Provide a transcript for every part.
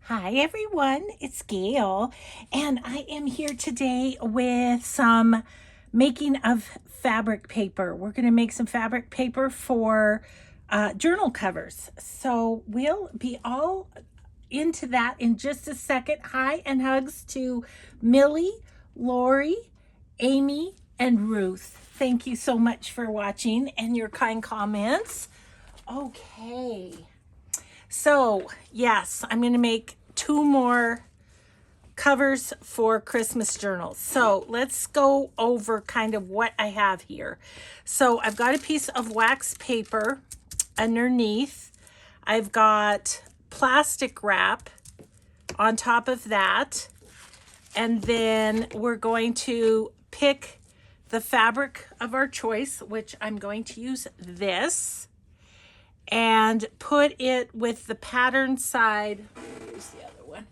Hi everyone, it's Gayle, and I am here today with some making of fabric paper. We're going to make some fabric paper for journal covers. So we'll be all into that in just a second. Hi and hugs to Millie, Lori, Amy, and Ruth. Thank you so much for watching and your kind comments. Okay. So, yes, I'm going to make 2 more covers for Christmas journals. So, let's go over kind of what I have here. So, I've got a piece of wax paper underneath. I've got plastic wrap on top of that. And then we're going to pick the fabric of our choice, which I'm going to use this, and put it with the pattern side. Here's the other one.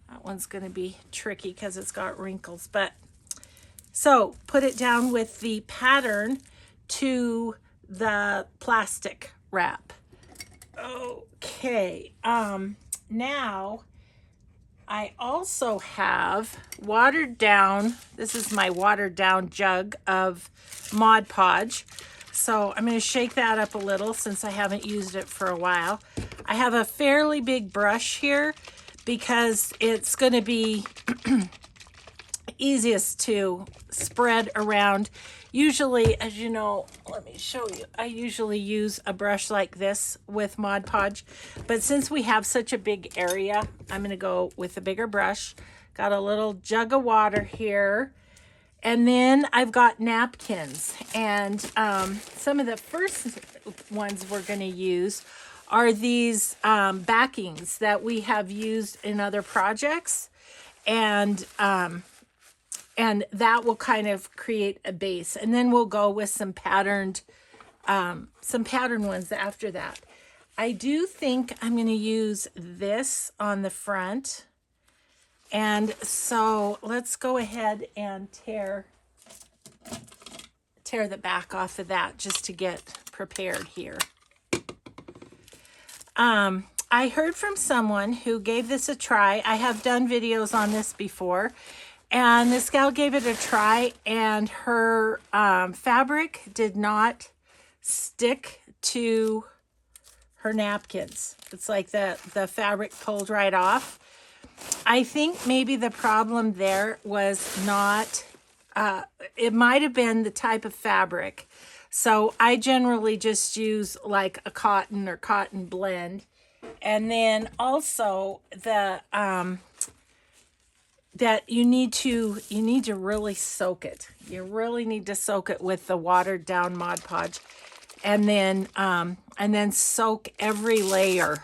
That one's going to be tricky because it's got wrinkles, but so put it down with the pattern to the plastic wrap. Okay. Now I also have watered down, this is my watered down jug of Mod Podge. So I'm going to shake that up a little since I haven't used it for a while. I have a fairly big brush here because it's going to be easiest to spread around. Usually, as you know, let me show you, I usually use a brush like this with Mod Podge, but since we have such a big area, I'm going to go with a bigger brush. Got a little jug of water here. And then I've got napkins, and some of the first ones we're going to use are these backings that we have used in other projects, and that will kind of create a base. And then we'll go with some patterned ones after that. I do think I'm going to use this on the front. And so let's go ahead and tear the back off of that just to get prepared here. I heard from someone who gave this a try. I have done videos on this before, and this gal gave it a try, and her fabric did not stick to her napkins. It's like the fabric pulled right off. I think maybe the problem there was not, it might have been the type of fabric. So I generally just use like a cotton or cotton blend. And then also the, that you need to really soak it. You really need to soak it with the watered down Mod Podge, and then soak every layer.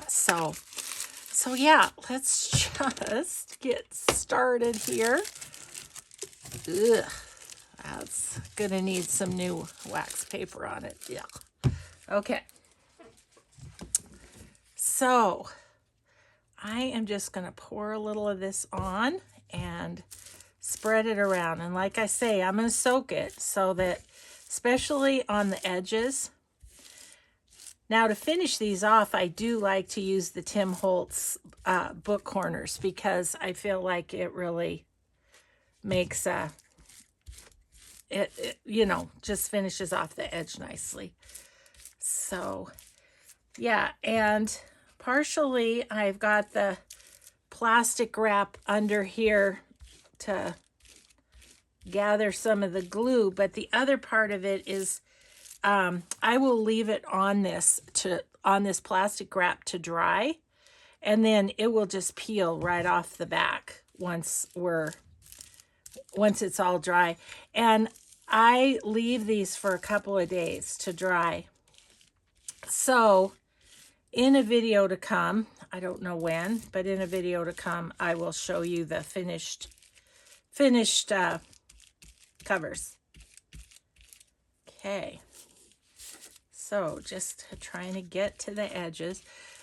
So yeah, let's just get started here. Ugh, that's gonna need some new wax paper on it. Yeah. Okay. So I am just gonna pour a little of this on and spread it around. And like I say, I'm gonna soak it so that, especially on the edges. Now, to finish these off, I do like to use the Tim Holtz book corners because I feel like it really makes it just finishes off the edge nicely. So yeah, and partially I've got the plastic wrap under here to gather some of the glue, but the other part of it is I will leave it on this plastic wrap to dry, and then it will just peel right off the back once it's all dry. And I leave these for a couple of days to dry. So in a video to come, I don't know when, but in a video to come, I will show you the finished covers. Okay. So just trying to get to the edges.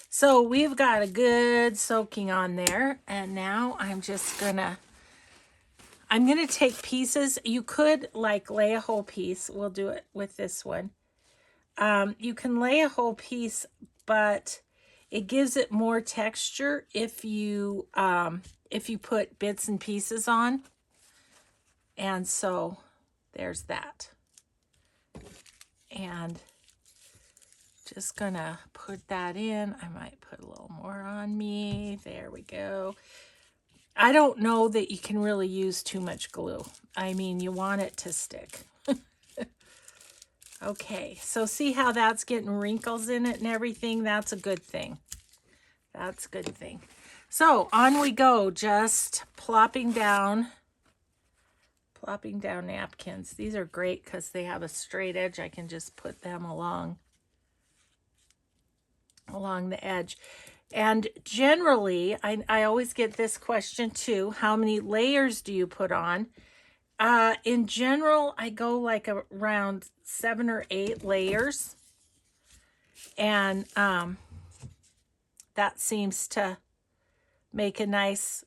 So we've got a good soaking on there. And now I'm going to take pieces. You could like lay a whole piece. We'll do it with this one. You can lay a whole piece, but It gives it more texture if you put bits and pieces on. And so there's that. And just gonna put that in. I might put a little more on me. There we go. I don't know that you can really use too much glue. I mean, you want it to stick. Okay, so see how that's getting wrinkles in it and everything? That's a good thing. That's a good thing. So on we go, just plopping down napkins. These are great because they have a straight edge. I can just put them along the edge. And generally, I always get this question too, how many layers do you put on? In general, I go like around 7 or 8 layers. And that seems to make a nice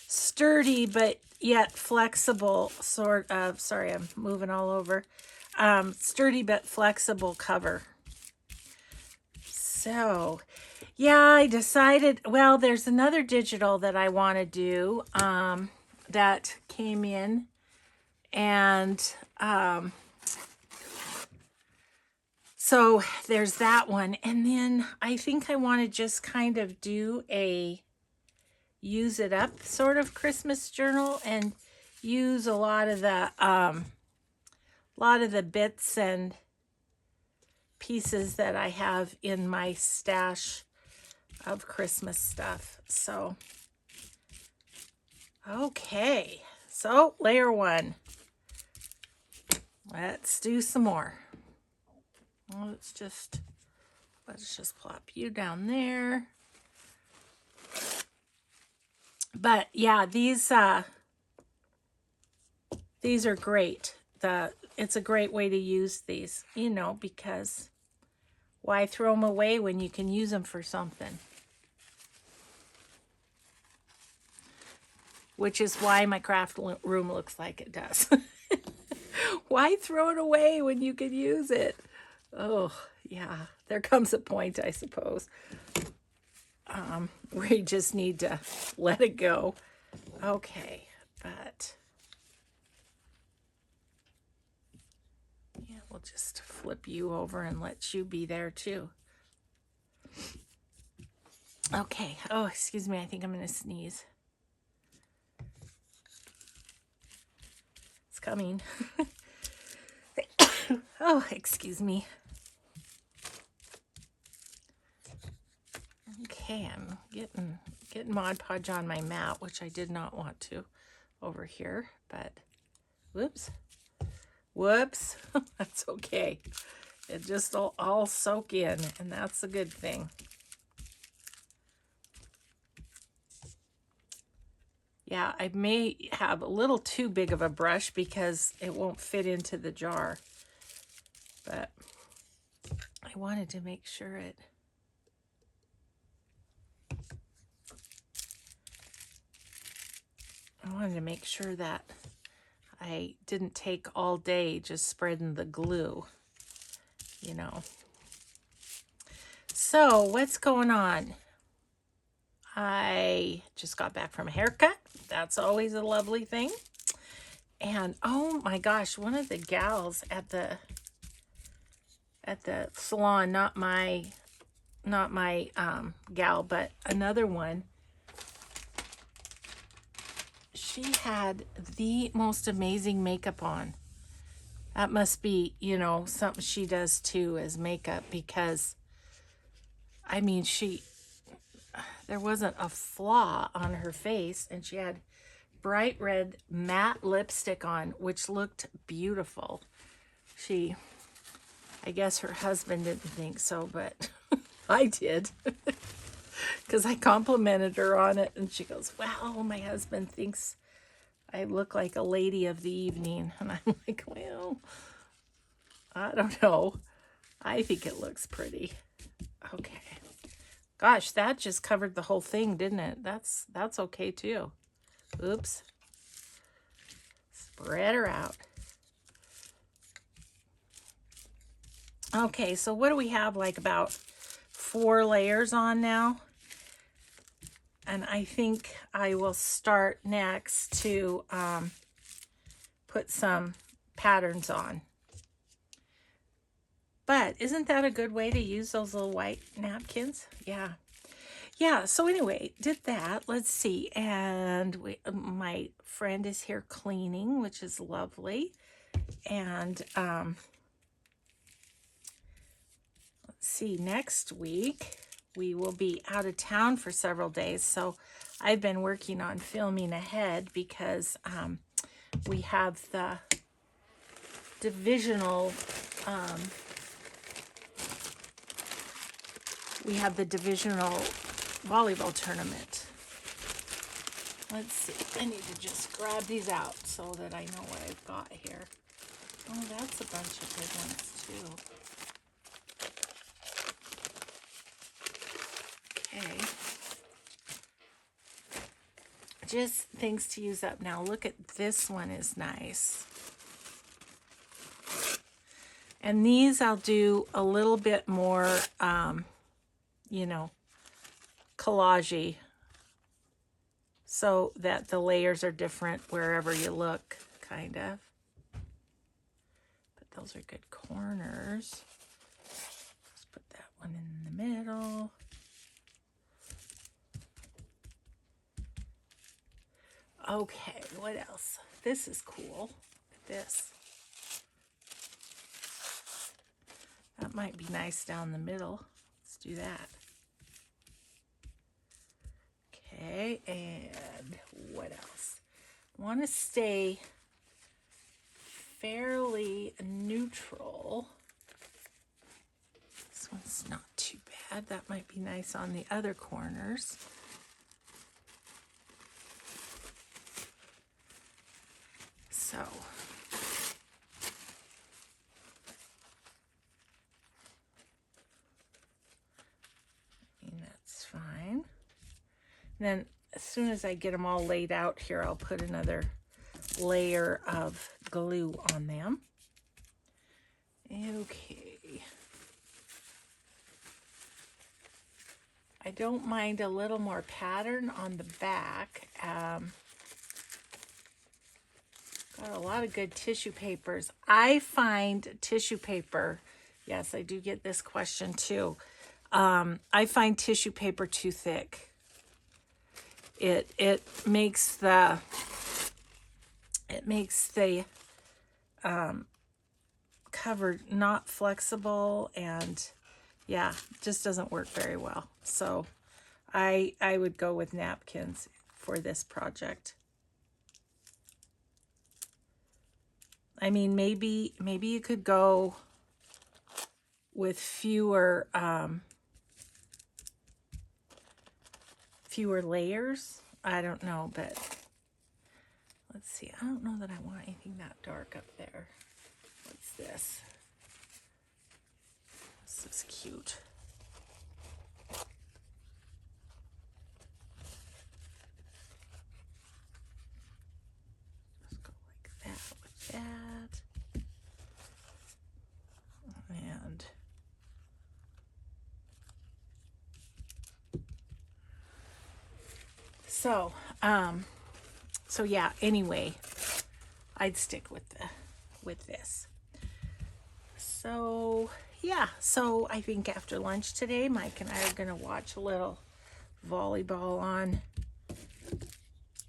sturdy but yet flexible sort of, sorry, I'm moving all over, sturdy but flexible cover. So yeah, I decided, well, there's another digital that I want to do that came in, and so there's that one. And then I think I want to just kind of do a use it up sort of Christmas journal and use a lot of the bits and pieces that I have in my stash of Christmas stuff. So okay, so layer 1. Let's do some more. Let's just plop you down there. But yeah, these are great. It's a great way to use these, you know, because why throw them away when you can use them for something? Which is why my craft room looks like it does. Why throw it away when you can use it? Oh, yeah, there comes a point, I suppose, where you just need to let it go. Okay, but yeah, we'll just flip you over and let you be there too. Okay, oh, excuse me, I think I'm going to sneeze. It's coming. Oh, excuse me. Okay, I'm getting Mod Podge on my mat, which I did not want to over here, but whoops. That's okay. It just all soak in, and that's a good thing. Yeah, I may have a little too big of a brush because it won't fit into the jar, but I wanted to make sure that I didn't take all day just spreading the glue, you know. So what's going on? I just got back from a haircut. That's always a lovely thing. And oh my gosh, one of the gals at the salon, not my gal, but another one, she had the most amazing makeup on. That must be, you know, something she does too as makeup, because I mean, there wasn't a flaw on her face, and she had bright red matte lipstick on, which looked beautiful. I guess her husband didn't think so, but I did, because I complimented her on it, and she goes, "Wow, my husband thinks I look like a lady of the evening." And I'm like, well, I don't know. I think it looks pretty. Okay. Gosh, that just covered the whole thing, didn't it? That's okay too. Oops. Spread her out. Okay, so what do we have? Like about 4 layers on now. And I think I will start next to put some patterns on. But isn't that a good way to use those little white napkins? Yeah. Yeah, so anyway, did that. Let's see. And my friend is here cleaning, which is lovely. And let's see, next week we will be out of town for several days. So I've been working on filming ahead because we have the divisional volleyball tournament. Let's see. I need to just grab these out so that I know what I've got here. Oh, that's a bunch of good ones too. Okay. Just things to use up now. Look at this one, is nice. And these I'll do a little bit more, you know, collage-y, so that the layers are different wherever you look, kind of. But those are good corners. Let's put that one in the middle. Okay, what else? This is cool. Look at this. That might be nice down the middle. Let's do that. Okay, and what else? I want to stay fairly neutral. This one's not too bad. That might be nice on the other corners. So, that's fine. Then as soon as I get them all laid out here, I'll put another layer of glue on them. Okay. I don't mind a little more pattern on the back. Got a lot of good tissue papers. I find tissue paper, yes, I do get this question too. I find tissue paper too thick. It makes the cover not flexible, and yeah, just doesn't work very well. So I would go with napkins for this project. I mean, maybe you could go with fewer layers. I don't know, but let's see. I don't know that I want anything that dark up there. What's this? This is cute. Let's go like that with that. And so yeah, anyway, I'd stick with this. So yeah, so I think after lunch today, Mike and I are gonna watch a little volleyball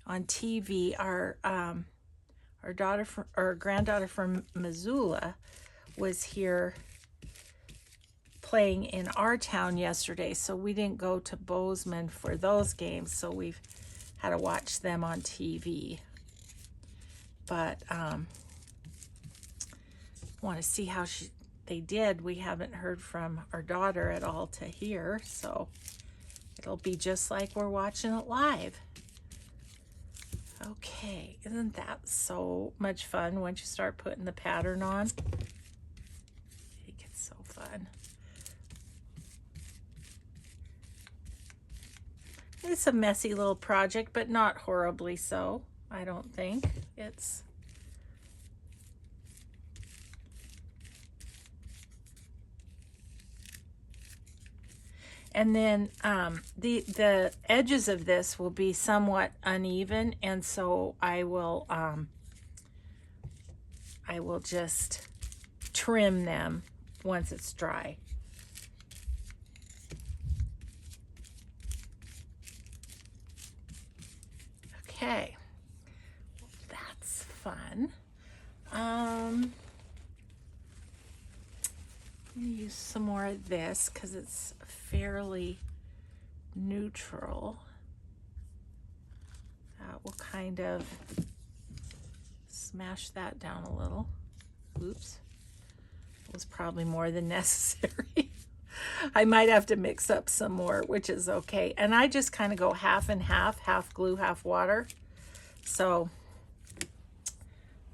on TV. Our granddaughter from Missoula was here playing in our town yesterday, so we didn't go to Bozeman for those games, so we've had to watch them on TV. But want to see how they did. We haven't heard from our daughter at all to hear, so it'll be just like we're watching it live. Okay, isn't that so much fun once you start putting the pattern on? It gets so fun. It's a messy little project, but not horribly so, I don't think. And then the edges of this will be somewhat uneven, and so I will just trim them once it's dry. Okay, that's fun. I'm gonna use some more of this because it's fairly neutral. That will kind of smash that down a little. Oops, it was probably more than necessary. I might have to mix up some more, which is okay. And I just kind of go half and half, half glue, half water. So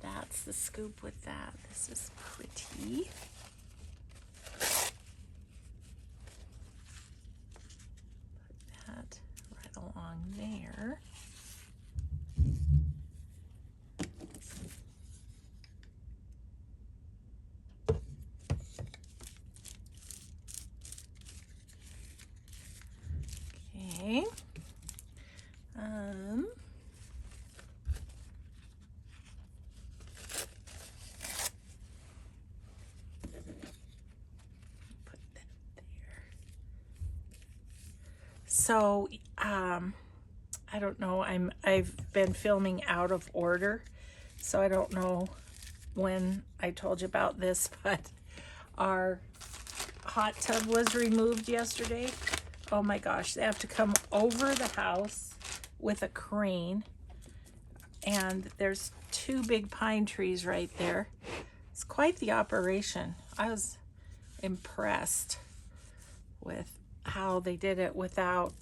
that's the scoop with that. This is pretty. Put that right along there. Okay. Put that there. So, I don't know. I've been filming out of order, so I don't know when I told you about this, but our hot tub was removed yesterday. Oh my gosh, they have to come over the house with a crane, and there's 2 big pine trees right there. It's quite the operation. I was impressed with how they did it without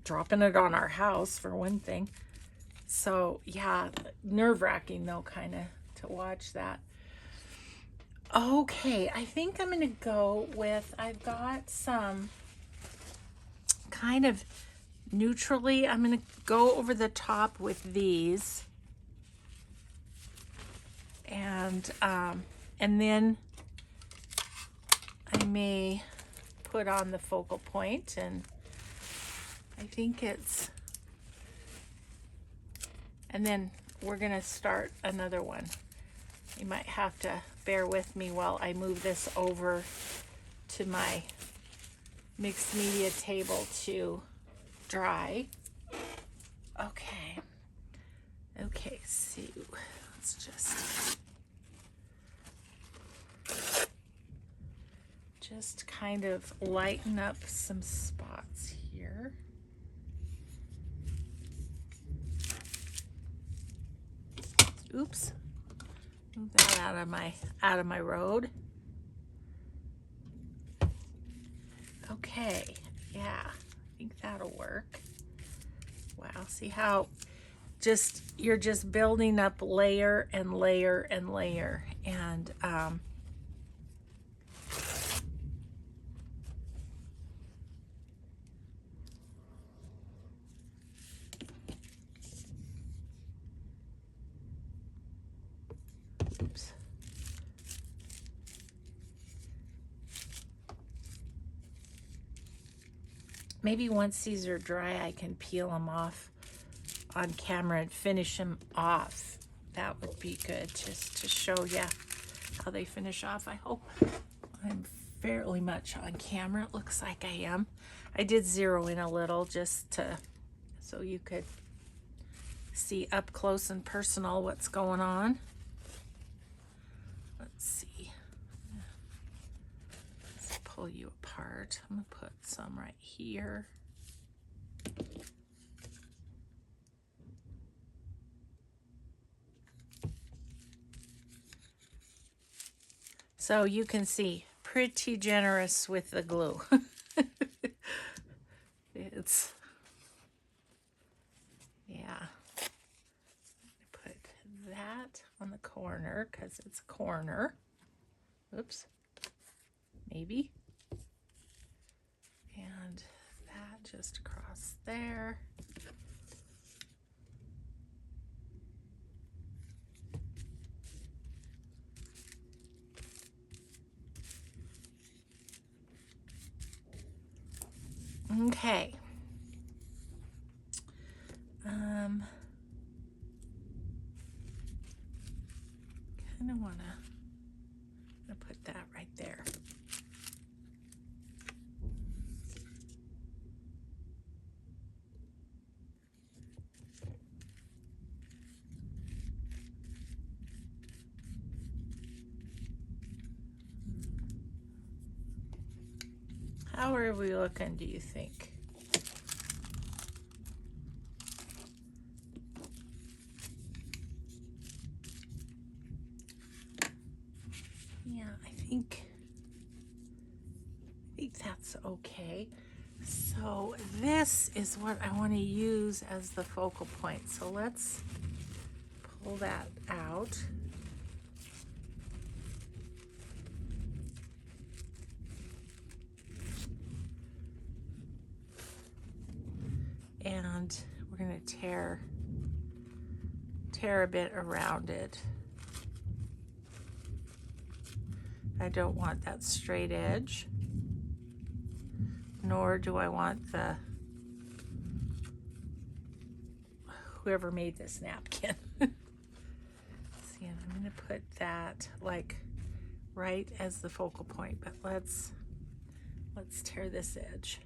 dropping it on our house, for one thing. So yeah, nerve-wracking though, kind of, to watch that. Okay, I think I'm gonna go with, I've got some kind of neutrally, I'm gonna go over the top with these, and then I may put on the focal point, and I think it's, and then we're gonna start another one. You might have to bear with me while I move this over to my mixed media table to dry. Okay. Okay, so let's just kind of lighten up some spots here. Oops. Move that out of my road. Okay, yeah, I think that'll work. Wow, see how you're just building up layer and layer and layer, and oops. Maybe once these are dry, I can peel them off on camera and finish them off. That would be good, just to show you how they finish off. I hope I'm fairly much on camera. It looks like I am. I did zero in a little just to, so you could see up close and personal what's going on. Let's see. Let's pull you apart. I'm gonna put some right here. So you can see, pretty generous with the glue. It's, yeah. Put that on the corner because it's a corner. Oops. Maybe. And that just across there. Okay. Kind of want to put that right there. How are we looking, do you think? Yeah, I think that's okay. So this is what I want to use as the focal point. So let's pull that out. And we're going to tear a bit around it. I don't want that straight edge, nor do I want the whoever made this napkin. See, and I'm going to put that like right as the focal point, but let's tear this edge.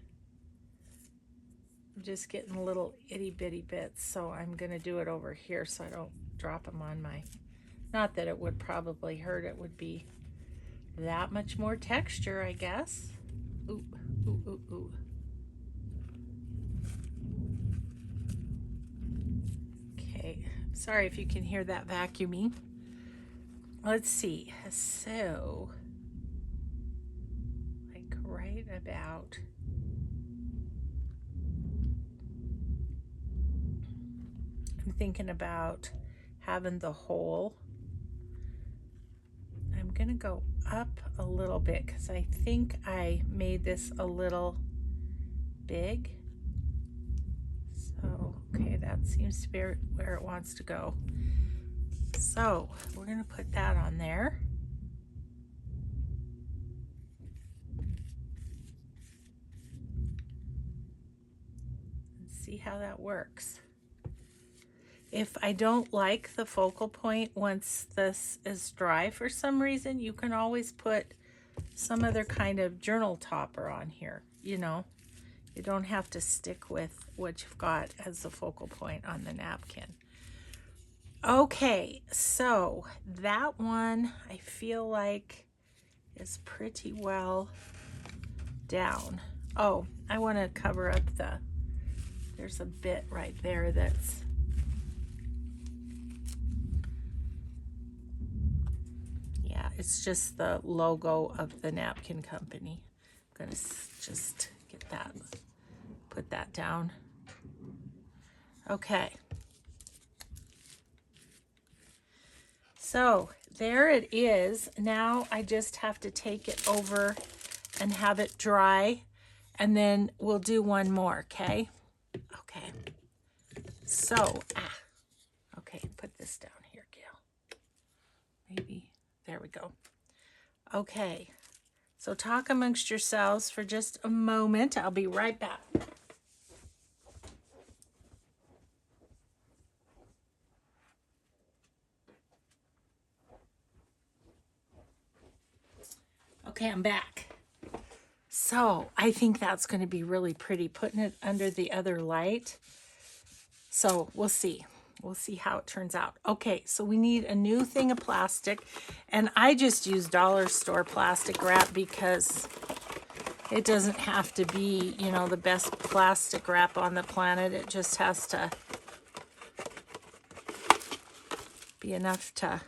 I'm just getting little itty bitty bits, so I'm going to do it over here so I don't drop them on my, not that it would probably hurt, it would be that much more texture, I guess. Ooh, ooh, ooh, ooh. Okay, sorry if you can hear that vacuuming. Let's see, so like right about I'm thinking about having the hole. I'm gonna go up a little bit because I think I made this a little big. So, okay, that seems to be where it wants to go. So we're gonna put that on there. And see how that works. If I don't like the focal point once this is dry for some reason, you can always put some other kind of journal topper on here, you know. You don't have to stick with what you've got as the focal point on the napkin. Okay, so that one I feel like is pretty well down. Oh, I want to cover up there's a bit right there that's it's just the logo of the napkin company. I'm gonna just get that, put that down. Okay. So there it is. Now I just have to take it over and have it dry, and then we'll do one more, okay? Okay. So, okay, put this down here, Gayle. Maybe. There we go. Okay, so talk amongst yourselves for just a moment. I'll be right back. Okay, I'm back. So I think that's going to be really pretty, putting it under the other light. So we'll see. We'll see how it turns out. Okay, so we need a new thing of plastic, and I just use dollar store plastic wrap because it doesn't have to be, you know, the best plastic wrap on the planet. It just has to be enough to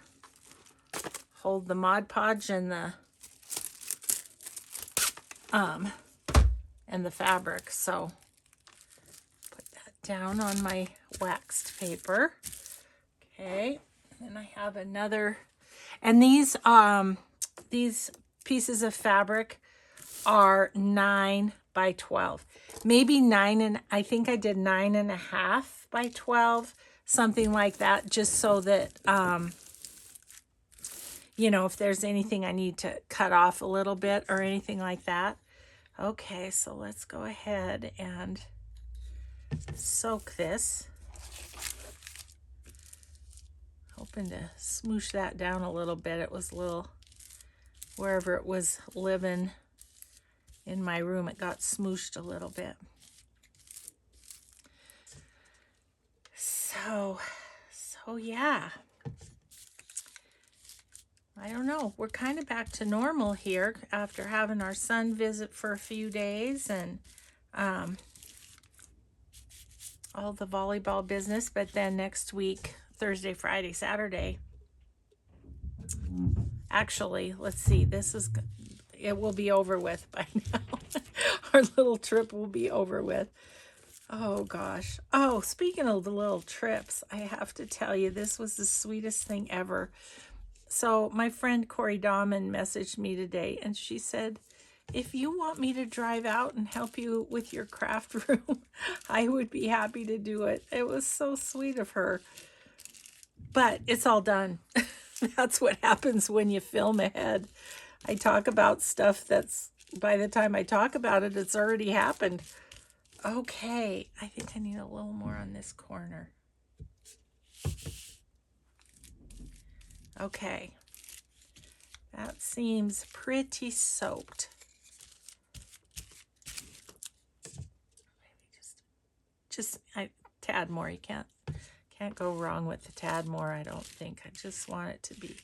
hold the Mod Podge and the fabric. So put that down on my waxed paper. Okay, and I have another, and these pieces of fabric are 9 by 12, maybe 9, and I think I did 9.5 by 12, something like that, just so that you know, if there's anything I need to cut off a little bit or anything like that. Okay, so let's go ahead and soak this. Hoping to smoosh that down a little bit. It was a little, wherever it was living in my room, it got smooshed a little bit. So yeah. I don't know. We're kind of back to normal here after having our son visit for a few days and all the volleyball business. But then next week, Thursday, Friday, Saturday. Actually, let's see. It will be over with by now. Our little trip will be over with. Oh, gosh. Oh, speaking of the little trips, I have to tell you, this was the sweetest thing ever. So my friend Corey Dahman messaged me today, and she said, if you want me to drive out and help you with your craft room, I would be happy to do it. It was so sweet of her. But it's all done. That's what happens when you film ahead. I talk about stuff that's, by the time I talk about it, it's already happened. Okay, I think I need a little more on this corner. Okay, that seems pretty soaked. Maybe just a tad more. You can't go wrong with the tad more, I don't think. I just want it to be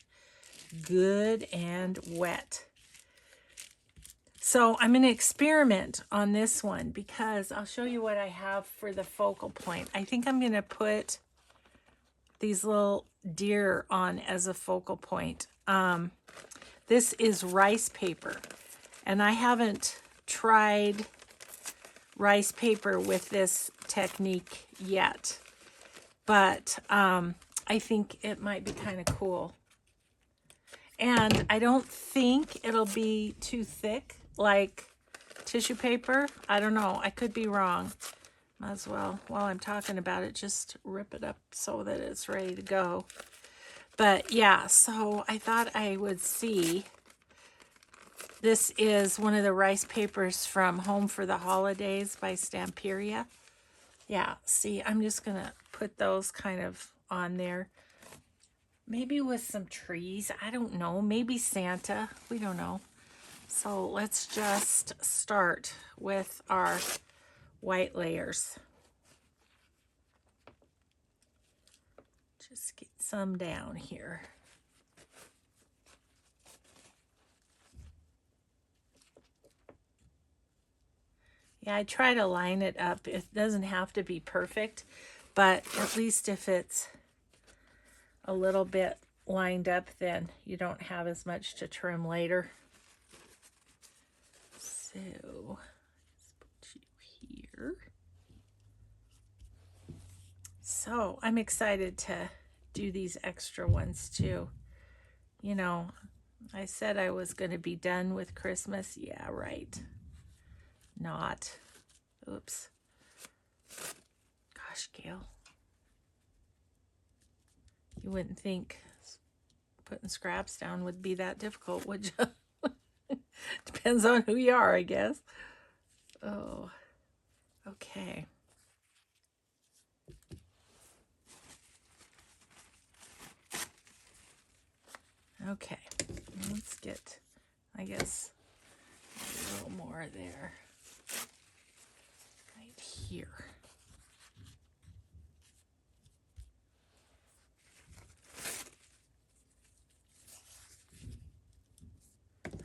good and wet. So I'm going to experiment on this one because I'll show you what I have for the focal point. I think I'm going to put these little deer on as a focal point. This is rice paper, and I haven't tried rice paper with this technique yet, but I think it might be kind of cool. And I don't think it'll be too thick like tissue paper. I don't know. I could be wrong. Might as well, while I'm talking about it, just rip it up so that it's ready to go. But yeah, so I thought I would see. This is one of the rice papers from Home for the Holidays by Stamperia. Yeah, see, I'm just going to put those kind of on there. Maybe with some trees. I don't know. Maybe Santa. We don't know. So let's just start with our white layers. Just get some down here. Yeah, I try to line it up. It doesn't have to be perfect, but at least if it's a little bit lined up, then you don't have as much to trim later. So let's put you here. So I'm excited to do these extra ones too. You know, I said I was going to be done with Christmas. Yeah, right. Not. Oops. Gosh, Gayle. You wouldn't think putting scraps down would be that difficult, would you? Depends on who you are, I guess. Oh, okay. Okay, let's get, I guess, a little more there. Right here.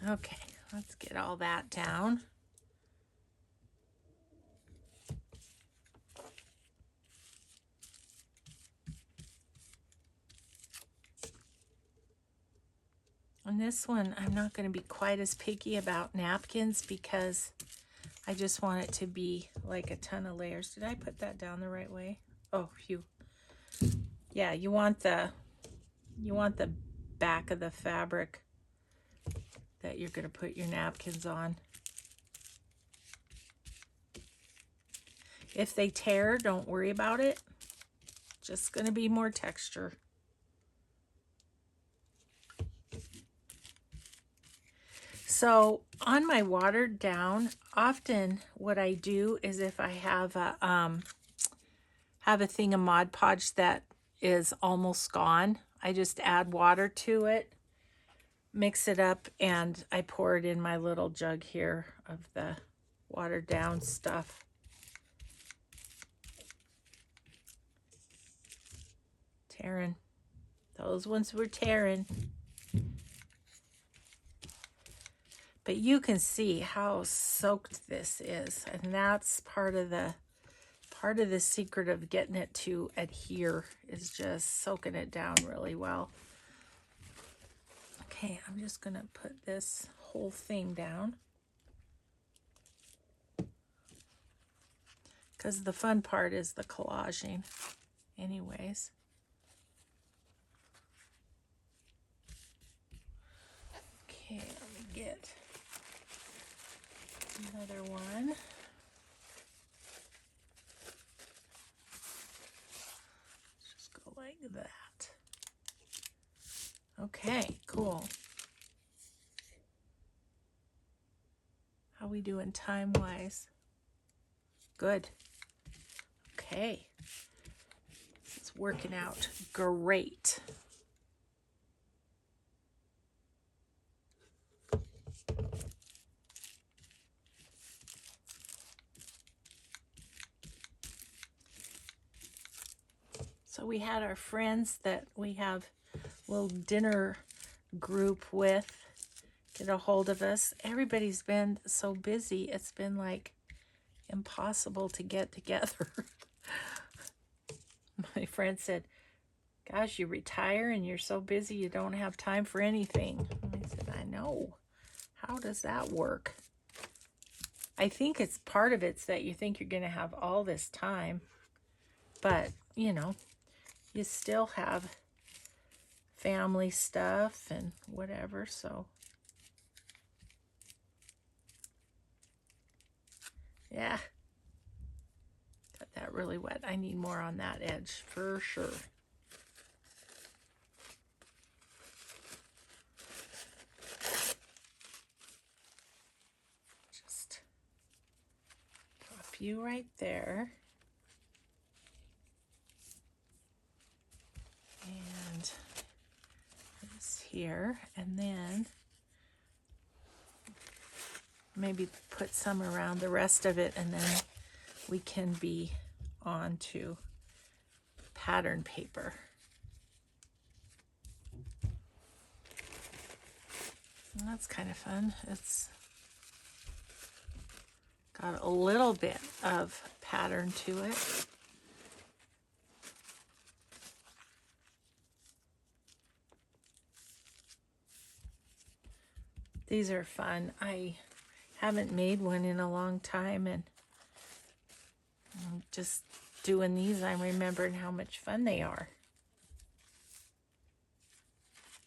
Okay, let's get all that down. On this one, I'm not going to be quite as picky about napkins because I just want it to be like a ton of layers. Did I put that down the right way? Oh, phew. Yeah, you want the back of the fabric that you're going to put your napkins on. If they tear, don't worry about it. Just going to be more texture. So on my watered down, often what I do is if I have a thing of Mod Podge that is almost gone, I just add water to it, mix it up, and I pour it in my little jug here of the watered down stuff. Tearing. Those ones were tearing. But you can see how soaked this is, and that's part of the secret of getting it to adhere is just soaking it down really well. Okay, I'm just gonna put this whole thing down because the fun part is the collaging anyways. Okay, let me get another one. Just go like that. Okay, cool. How we doing time-wise? Good. Okay. It's working out great. So we had our friends that we have a little dinner group with get a hold of us. Everybody's been so busy. It's been like impossible to get together. My friend said, gosh, you retire and you're so busy you don't have time for anything. And I said, I know. How does that work? I think it's part of it's that you think you're going to have all this time, but you know, you still have family stuff and whatever, so yeah. Got that really wet. I need more on that edge for sure. Just drop you right there. And this here, and then maybe put some around the rest of it, and then we can be on to pattern paper. And that's kind of fun. It's got a little bit of pattern to it. These are fun. I haven't made one in a long time, and just doing these, I'm remembering how much fun they are.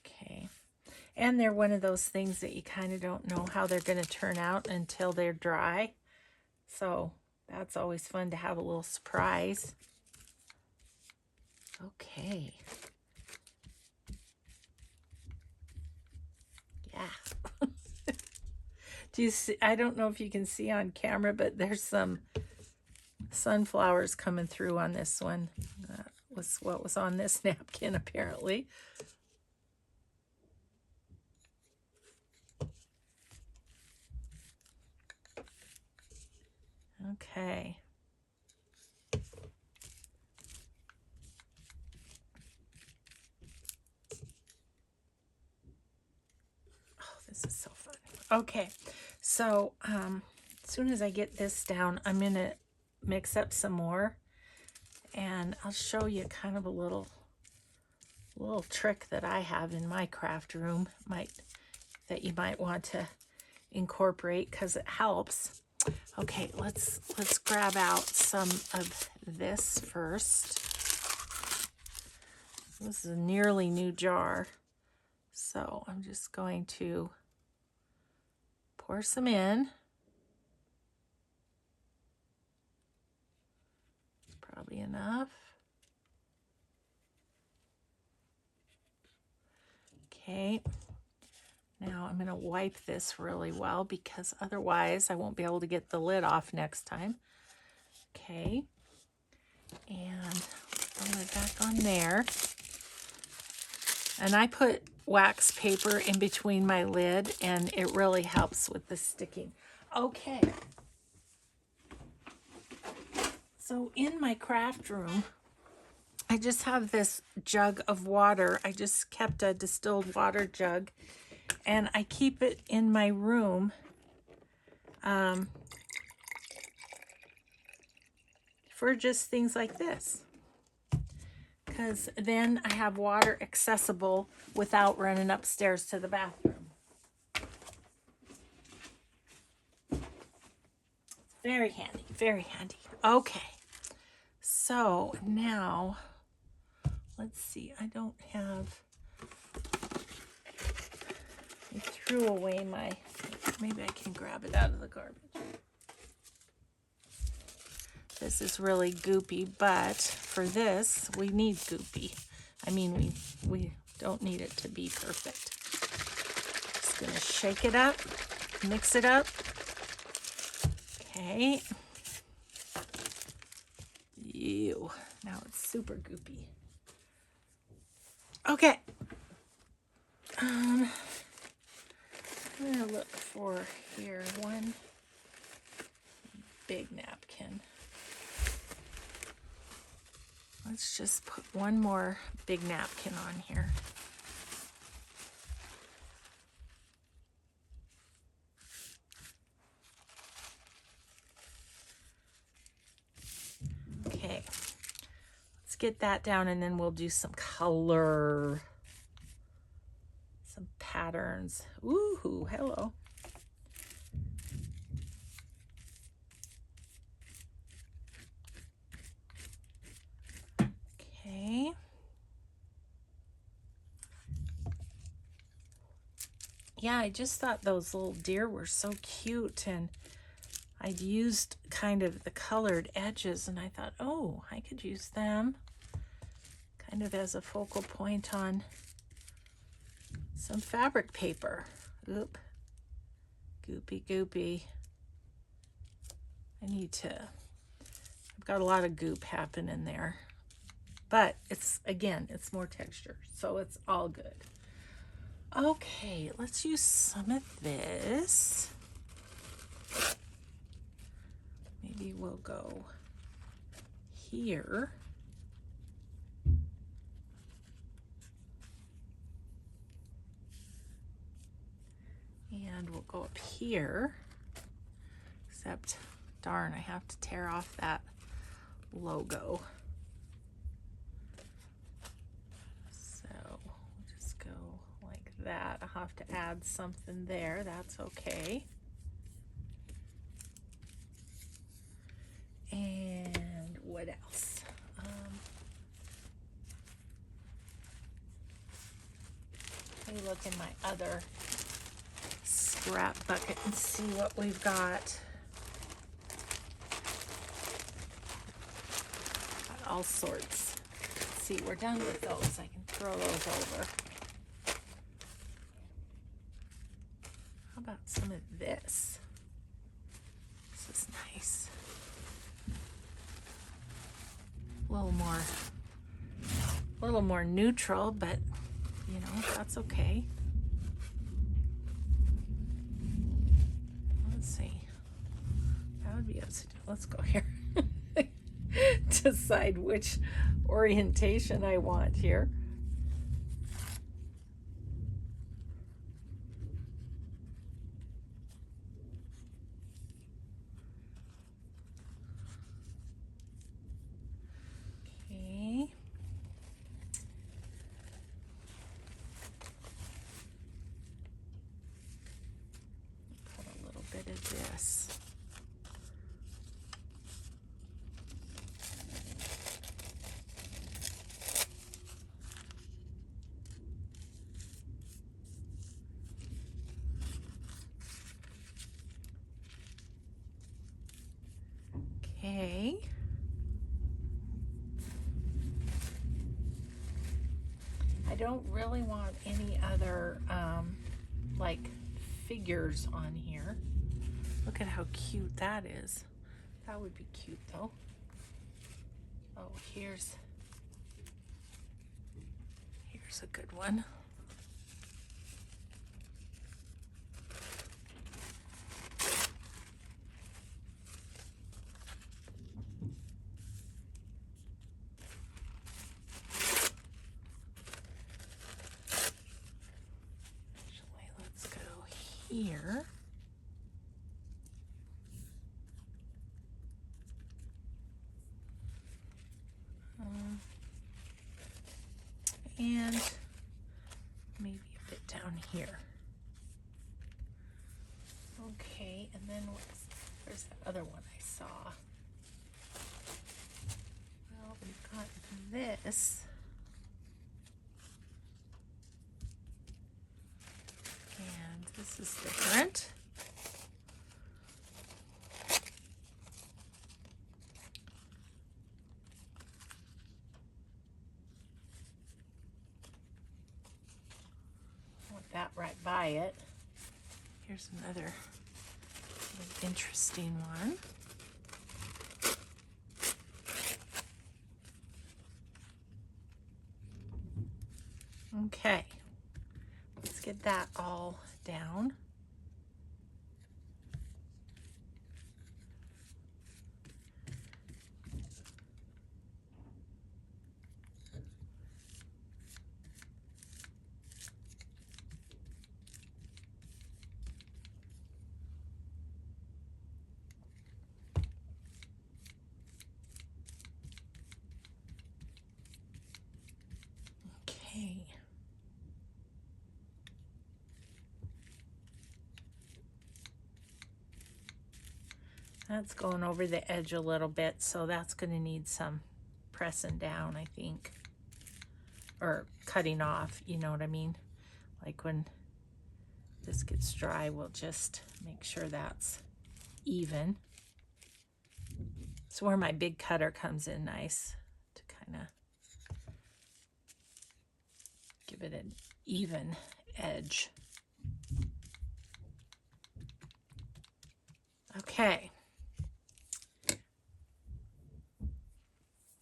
Okay. And they're one of those things that you kind of don't know how they're going to turn out until they're dry. So that's always fun to have a little surprise. Okay. Yeah. Do you see? I don't know if you can see on camera, but there's some sunflowers coming through on this one. That was what was on this napkin, apparently. Okay. Oh, this is so fun. Okay, so as soon as I get this down, I'm going to mix up some more, and I'll show you kind of a little trick that I have in my craft room that you might want to incorporate because it helps. Okay, let's grab out some of this first. This is a nearly new jar, so I'm just going to pour some in. It's probably enough. Okay, Now I'm going to wipe this really well because otherwise I won't be able to get the lid off next time. Okay. And put the lid back on there. And I put wax paper in between my lid and it really helps with the sticking. Okay. So in my craft room, I just have this jug of water. I just kept a distilled water jug and I keep it in my room for just things like this. Because then I have water accessible without running upstairs to the bathroom. Very handy, very handy. Okay, so now, let's see, I threw away my, maybe I can grab it out of the garbage. This is really goopy, but for this, we need goopy. I mean, we don't need it to be perfect. Just gonna shake it up, mix it up. Okay. Ew, now it's super goopy. Okay. I'm gonna look for here one big napkin. Let's just put one more big napkin on here. Okay, let's get that down and then we'll do some color, some patterns. Ooh, hello. Okay. Yeah, I just thought those little deer were so cute, and I'd used kind of the colored edges, and I thought, oh, I could use them kind of as a focal point on some fabric paper. Oop. Goopy, goopy. I've got a lot of goop happening there. But again, it's more texture, so it's all good. Okay, let's use some of this. Maybe we'll go here. And we'll go up here. Except, darn, I have to tear off that logo. That I'll have to add something there. That's okay. And what else? Let me look in my other scrap bucket and see what we've got. Got all sorts. Let's see, we're done with those. I can throw those over. How about some of this? This is nice. A little more neutral, but you know, that's okay. Let's see. That would be up to, let's go here. Decide which orientation I want here. This. Okay. I don't really want any other like figures on here. Look at how cute that is. That would be cute though. Oh, here's a good one. Actually, let's go here. And maybe a bit down here. Okay, and then where's that other one I saw? Well, we've got this. And this is different. That right by it. Here's another interesting one. Okay, let's get that all down. Okay. That's going over the edge a little bit, so that's going to need some pressing down, I think. Or cutting off, you know what I mean? Like when this gets dry, we'll just make sure that's even. So where my big cutter comes in nice to kind of give it an even edge. Okay.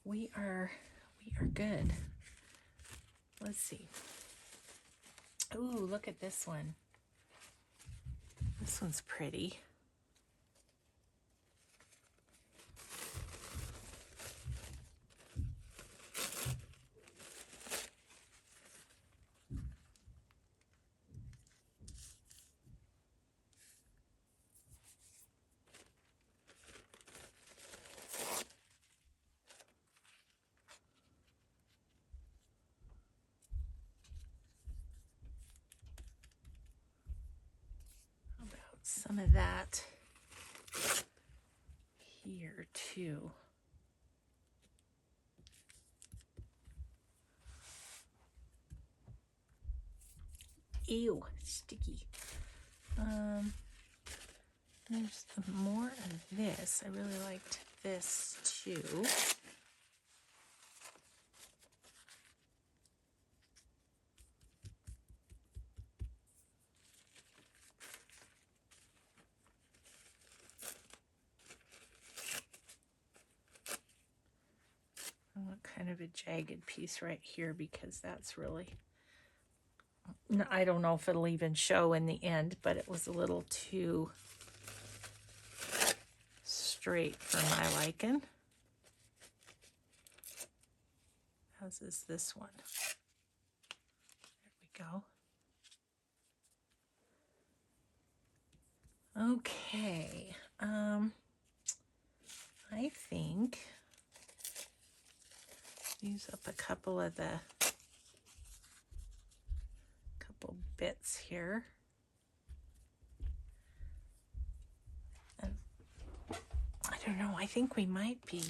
We are good. Let's see. Ooh, look at this one. This one's pretty. Some of that here too. Ew, sticky. There's more of this. I really liked this too. I want kind of a jagged piece right here because that's really, I don't know if it'll even show in the end, but it was a little too straight for my liking. As is this one. There we go. Okay. I think use up a couple bits here. And I don't know, I think we might be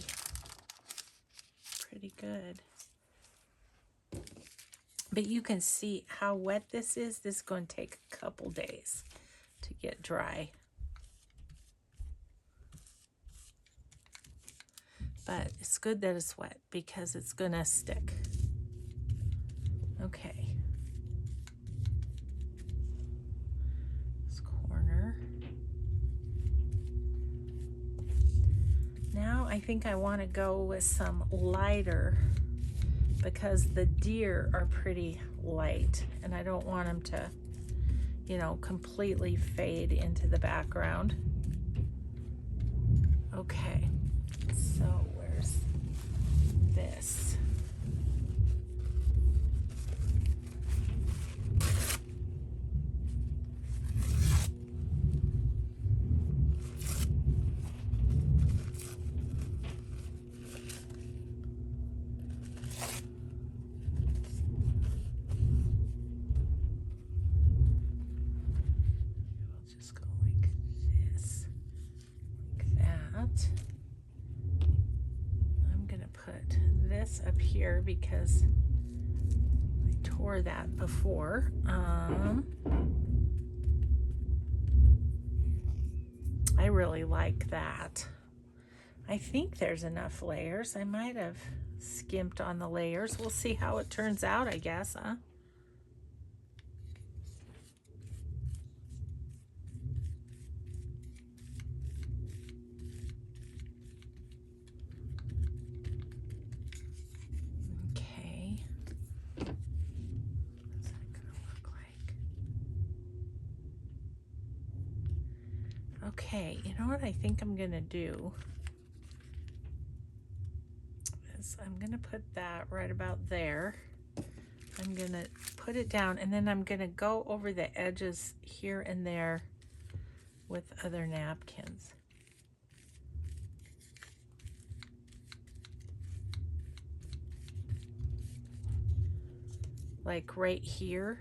pretty good. But you can see how wet this is. This is going to take a couple days to get dry. But it's good that it's wet because it's going to stick. Okay. now I think I want to go with some lighter because the deer are pretty light and I don't want them to, you know, completely fade into the background. Okay, so where's this? I'm gonna put this up here because I tore that before. I really like that. I think there's enough layers. I might have skimped on the layers. We'll see how it turns out, I guess, huh? Okay, you know what I think I'm gonna do is I'm gonna put that right about there. I'm gonna put it down and then I'm gonna go over the edges here and there with other napkins. Like right here.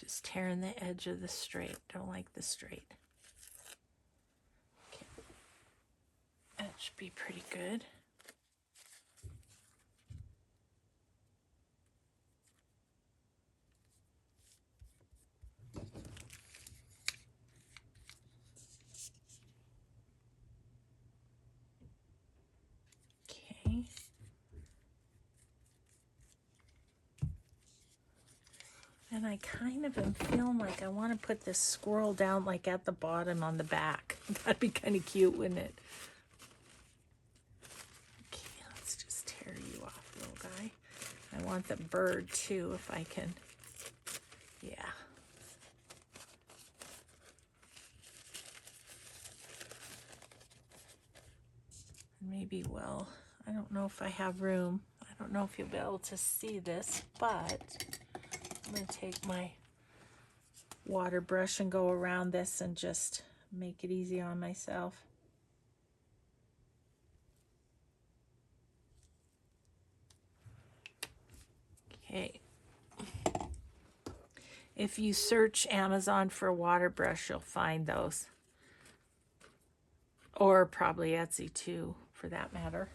Just tearing the edge of the straight. Don't like the straight. Okay. That should be pretty good. Okay. And I kind of am feeling like I want to put this squirrel down like at the bottom on the back. That'd be kind of cute, wouldn't it? Okay, let's just tear you off, little guy. I want the bird too, if I can. Yeah. Maybe, well, I don't know if I have room. I don't know if you'll be able to see this, but I'm going to take my water brush and go around this and just make it easy on myself. Okay. If you search Amazon for a water brush, you'll find those. Or probably Etsy too, for that matter.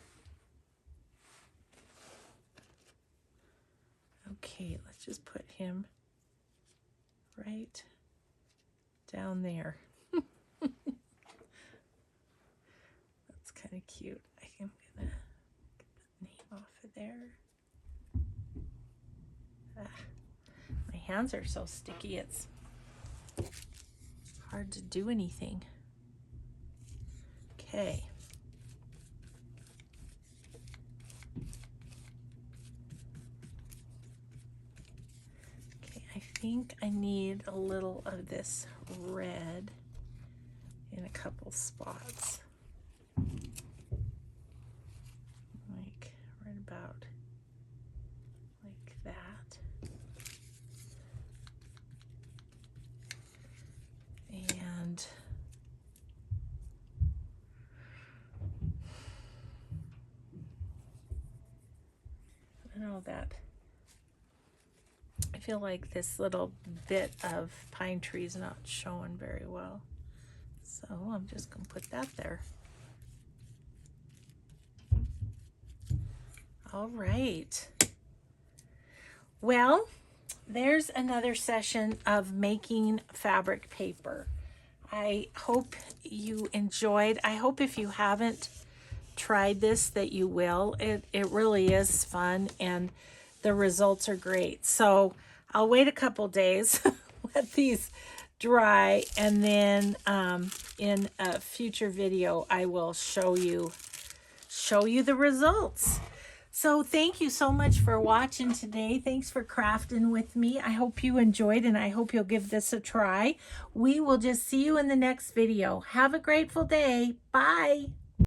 Okay, let's just put him right down there. That's kind of cute. I am gonna get the name off of there. My hands are so sticky, it's hard to do anything. Okay. I think I need a little of this red in a couple spots. Like right about like that. And I know that I feel like this little bit of pine tree is not showing very well. So I'm just going to put that there. All right. Well, there's another session of making fabric paper. I hope you enjoyed. I hope if you haven't tried this that you will. It really is fun, and the results are great. So I'll wait a couple days, let these dry, and then in a future video I will show you the results. So thank you so much for watching today. Thanks for crafting with me. I hope you enjoyed, and I hope you'll give this a try. We will just see you in the next video. Have a grateful day. Bye.